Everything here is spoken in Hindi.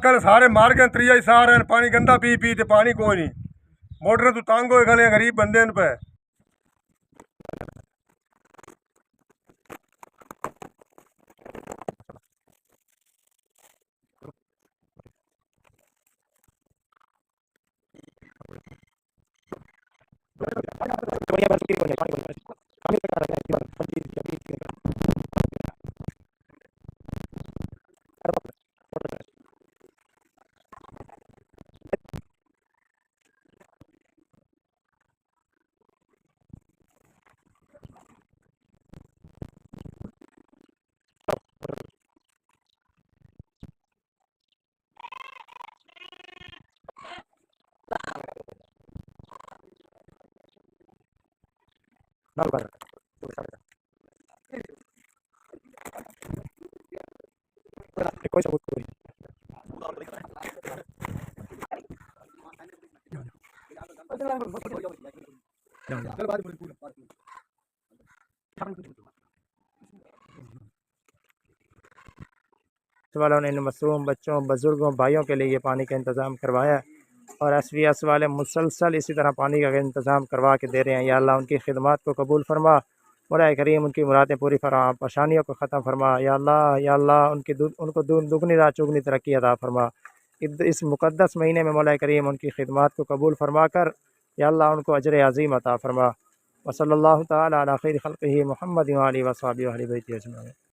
कल सारे मार गए त्रिया ही सारे पानी गंदा पी पी ते पानी कोई नहीं मोटर तो तंग हो खड़े गरीब बंदे पे। कोई सबूत कोई वालों ने इन मासूम बच्चों बुज़ुर्गों भाइयों के लिए ये पानी का इंतज़ाम करवाया है और SVS वाले मुसलसल इसी तरह पानी का इंतज़ाम करवा के दे रहे हैं। या अल्लाह उनकी खिदमत को कबूल फरमा, मौला करीम उनकी मुरादें पूरी फरमा, परेशानियों को ख़त्म फरमा। या अल्लाह उनको दुगनी रात चुगनी तरक्की अता फरमा। इस मुक़द्दस महीने में मौला करीम उनकी खिदमत को कबूल फरमा कर या अल्लाह उनको अजर अज़ीम अता फरमा। व सल्लल्लाहु तआला अला खैरि खल्क़िही मुहम्मद व आलिहि व अस्हाबिही व अहलि बैतिही अजमईन।